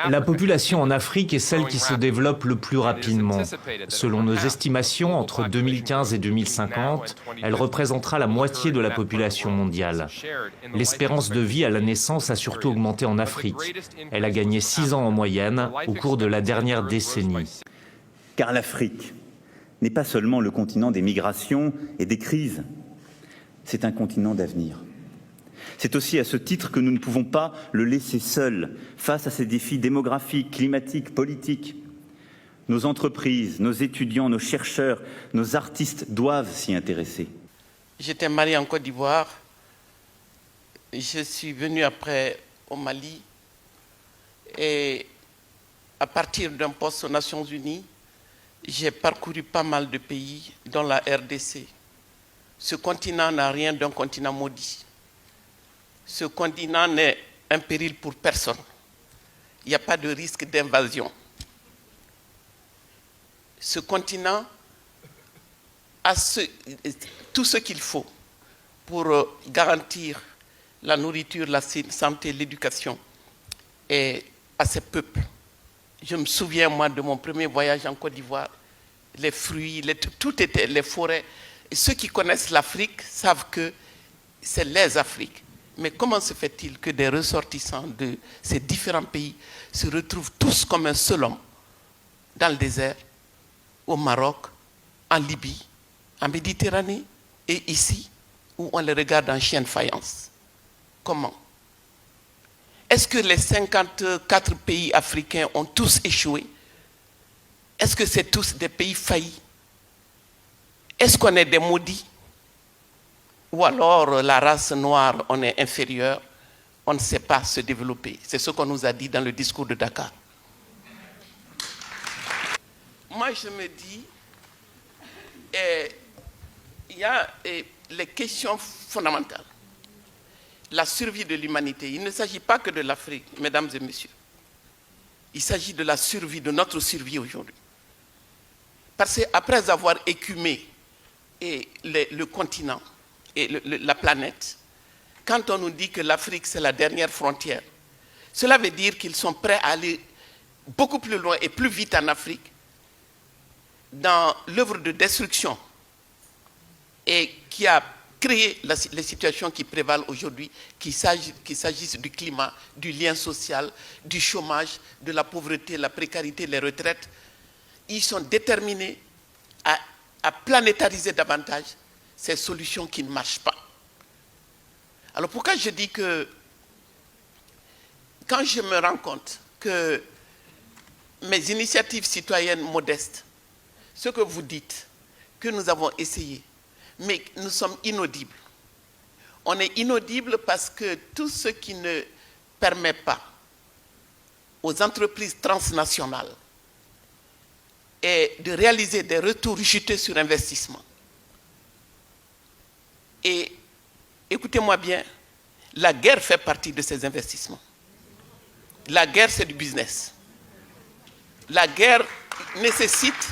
La population en Afrique est celle qui se développe le plus rapidement. Selon nos estimations, entre 2015 et 2050, elle représentera la moitié de la population mondiale. L'espérance de vie à la naissance a surtout augmenté en Afrique. Elle a gagné 6 ans en moyenne au cours de la dernière décennie. Car l'Afrique n'est pas seulement le continent des migrations et des crises, c'est un continent d'avenir. C'est aussi à ce titre que nous ne pouvons pas le laisser seul face à ces défis démographiques, climatiques, politiques. Nos entreprises, nos étudiants, nos chercheurs, nos artistes doivent s'y intéresser. J'étais marié en Côte d'Ivoire. Je suis venu après au Mali. Et à partir d'un poste aux Nations Unies, j'ai parcouru pas mal de pays, dont la RDC. Ce continent n'a rien d'un continent maudit. Ce continent n'est un péril pour personne. Il n'y a pas de risque d'invasion. Ce continent a tout ce qu'il faut pour garantir la nourriture, la santé, l'éducation et à ses peuples. Je me souviens, moi, de mon premier voyage en Côte d'Ivoire, les fruits, tout était, les forêts. Et ceux qui connaissent l'Afrique savent que c'est les Afriques. Mais comment se fait-il que des ressortissants de ces différents pays se retrouvent tous comme un seul homme dans le désert, au Maroc, en Libye, en Méditerranée et ici, où on les regarde en chien de faïence? Comment? Est-ce que les 54 pays africains ont tous échoué? Est-ce que c'est tous des pays faillis? Est-ce qu'on est des maudits? Ou alors la race noire, on est inférieur, on ne sait pas se développer. C'est ce qu'on nous a dit dans le discours de Dakar. Moi, je me dis, il y a les questions fondamentales. La survie de l'humanité. Il ne s'agit pas que de l'Afrique, mesdames et messieurs. Il s'agit de la survie, de notre survie aujourd'hui. Parce qu'après avoir écumé le continent, et la planète, quand on nous dit que l'Afrique c'est la dernière frontière, cela veut dire qu'ils sont prêts à aller beaucoup plus loin et plus vite en Afrique dans l'œuvre de destruction et qui a créé les situations qui prévalent aujourd'hui, qu'il s'agisse du climat, du lien social, du chômage, de la pauvreté, la précarité, les retraites. Ils sont déterminés à planétariser davantage ces solutions qui ne marchent pas. Alors pourquoi je dis que quand je me rends compte que mes initiatives citoyennes modestes, ce que vous dites, que nous avons essayé, mais nous sommes inaudibles. On est inaudibles parce que tout ce qui ne permet pas aux entreprises transnationales est de réaliser des retours juteux sur investissement. Et écoutez-moi bien, la guerre fait partie de ces investissements. La guerre, c'est du business. La guerre nécessite,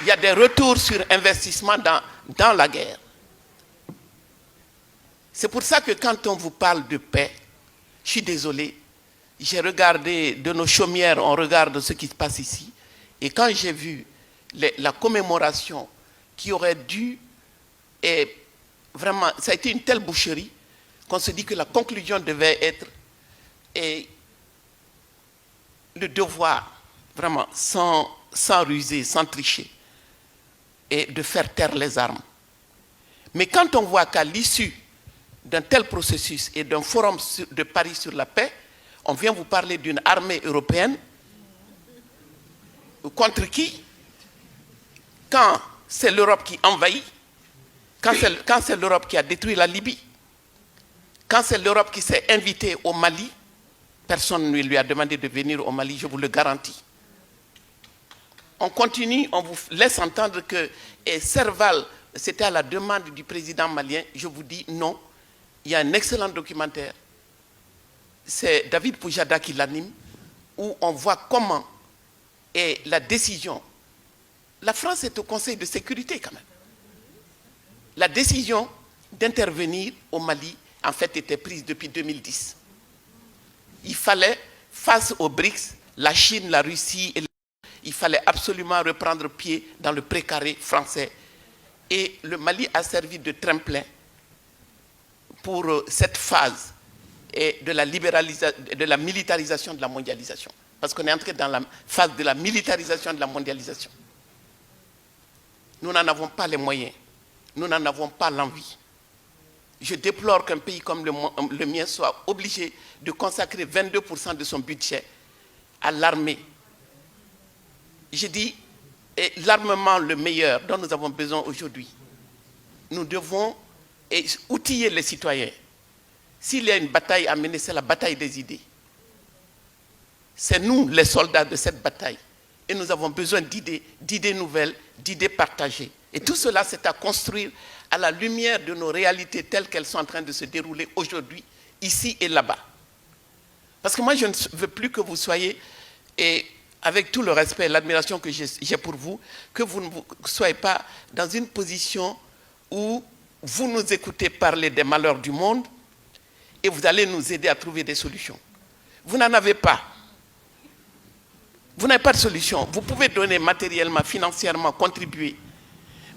il y a des retours sur investissement dans la guerre. C'est pour ça que quand on vous parle de paix, je suis désolé, j'ai regardé de nos chaumières, on regarde ce qui se passe ici, et quand j'ai vu la commémoration qui aurait dû, et vraiment, ça a été une telle boucherie qu'on se dit que la conclusion devait être le devoir, vraiment, sans ruser, sans tricher, et de faire taire les armes. Mais quand on voit qu'à l'issue d'un tel processus et d'un forum de Paris sur la paix, on vient vous parler d'une armée européenne contre qui? Quand c'est l'Europe qui envahit, quand c'est l'Europe qui a détruit la Libye, quand c'est l'Europe qui s'est invitée au Mali, personne ne lui a demandé de venir au Mali, je vous le garantis. On continue, on vous laisse entendre que Serval, c'était à la demande du président malien, je vous dis non. Il y a un excellent documentaire, c'est David Poujada qui l'anime, où on voit comment est la décision. La France est au Conseil de sécurité quand même. La décision d'intervenir au Mali, en fait, était prise depuis 2010. fallait, face aux BRICS, la Chine, la Russie, il fallait absolument reprendre pied dans le précaré français. Et le Mali a servi de tremplin pour cette phase de la militarisation de la mondialisation. Parce qu'on est entré dans la phase de la militarisation de la mondialisation. Nous n'en avons pas les moyens. Nous n'en avons pas l'envie. Je déplore qu'un pays comme le mien soit obligé de consacrer 22% de son budget à l'armée. Je dis, l'armement le meilleur dont nous avons besoin aujourd'hui. Nous devons outiller les citoyens. S'il y a une bataille à mener, c'est la bataille des idées. C'est nous, les soldats de cette bataille. Et nous avons besoin d'idées nouvelles, d'idées partagées. Et tout cela, c'est à construire à la lumière de nos réalités telles qu'elles sont en train de se dérouler aujourd'hui, ici et là-bas. Parce que moi, je ne veux plus que vous soyez, et avec tout le respect et l'admiration que j'ai pour vous, que vous ne soyez pas dans une position où vous nous écoutez parler des malheurs du monde et vous allez nous aider à trouver des solutions. Vous n'en avez pas. Vous n'avez pas de solution. Vous pouvez donner matériellement, financièrement, contribuer.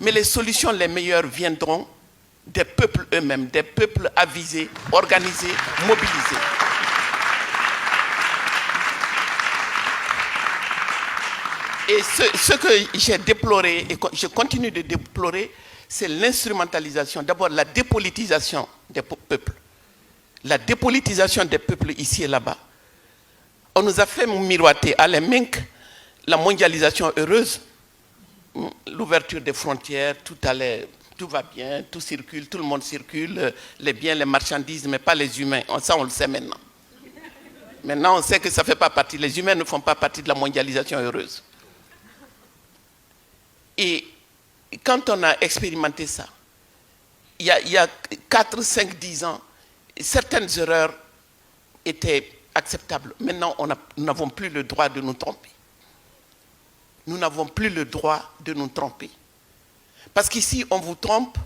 Mais les solutions les meilleures viendront des peuples eux-mêmes, des peuples avisés, organisés, mobilisés. Et ce que j'ai déploré, et je continue de déplorer, c'est l'instrumentalisation, d'abord la dépolitisation des peuples. La dépolitisation des peuples ici et là-bas. On nous a fait miroiter à l'EMINC la mondialisation heureuse, l'ouverture des frontières, tout va bien, tout circule, tout le monde circule, les biens, les marchandises, mais pas les humains. Ça, on le sait maintenant. Maintenant, on sait que ça ne fait pas partie, les humains ne font pas partie de la mondialisation heureuse. Et quand on a expérimenté ça, il y a 4, 5, 10 ans, certaines erreurs étaient acceptables. Maintenant, nous n'avons plus le droit de nous tromper. Nous n'avons plus le droit de nous tromper. Parce qu'ici, on vous trompe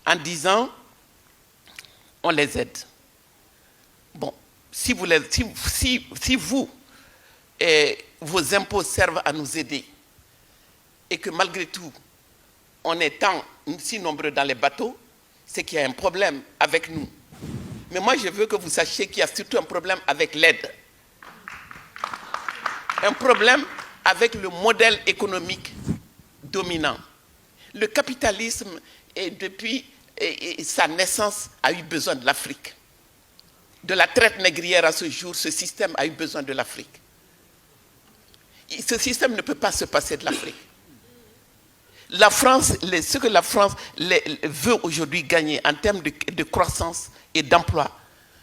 en disant, on les aide. Bon, si vos impôts servent à nous aider, et que malgré tout, on est si nombreux dans les bateaux, c'est qu'il y a un problème avec nous. Mais moi, je veux que vous sachiez qu'il y a surtout un problème avec l'aide. Un problème avec le modèle économique dominant. Le capitalisme, depuis sa naissance, a eu besoin de l'Afrique. De la traite négrière à ce jour, ce système a eu besoin de l'Afrique. Ce système ne peut pas se passer de l'Afrique. La France, ce que la France veut aujourd'hui gagner en termes de croissance et d'emploi,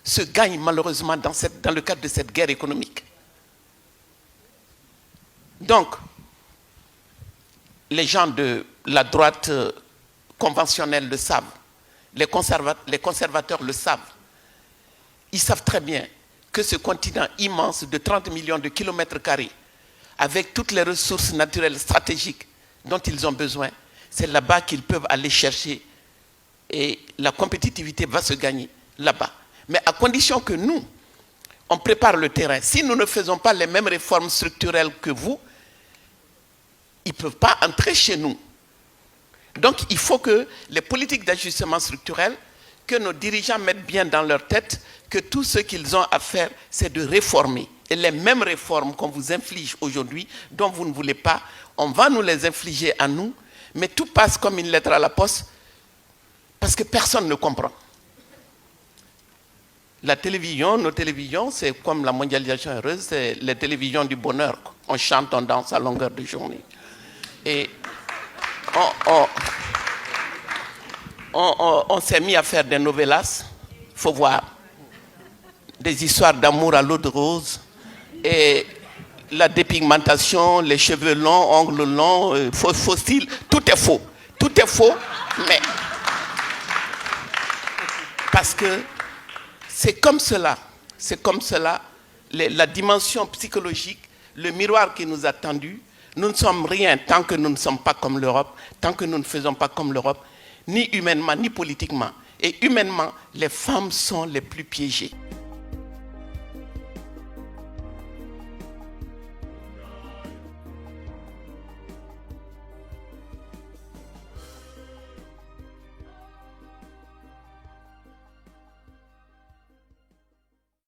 se gagne malheureusement dans le cadre de cette guerre économique. Donc, les gens de la droite conventionnelle le savent, les conservateurs le savent. Ils savent très bien que ce continent immense de 30 millions de kilomètres carrés, avec toutes les ressources naturelles stratégiques dont ils ont besoin, c'est là-bas qu'ils peuvent aller chercher et la compétitivité va se gagner là-bas. Mais à condition que nous, on prépare le terrain. Si nous ne faisons pas les mêmes réformes structurelles que vous, ils ne peuvent pas entrer chez nous. Donc il faut que les politiques d'ajustement structurel, que nos dirigeants mettent bien dans leur tête que tout ce qu'ils ont à faire, c'est de réformer. Et les mêmes réformes qu'on vous inflige aujourd'hui, dont vous ne voulez pas, on va nous les infliger à nous, mais tout passe comme une lettre à la poste, parce que personne ne comprend. La télévision, nos télévisions, c'est comme la mondialisation heureuse, c'est les télévisions du bonheur. On chante, on danse à longueur de journée. Et on s'est mis à faire des novellas, il faut voir, des histoires d'amour à l'eau de rose, et la dépigmentation, les cheveux longs, ongles longs, faux style, tout est faux. Tout est faux, mais parce que c'est comme cela, la dimension psychologique, le miroir qui nous a tendu. Nous ne sommes rien tant que nous ne sommes pas comme l'Europe, tant que nous ne faisons pas comme l'Europe, ni humainement, ni politiquement. Et humainement, les femmes sont les plus piégées.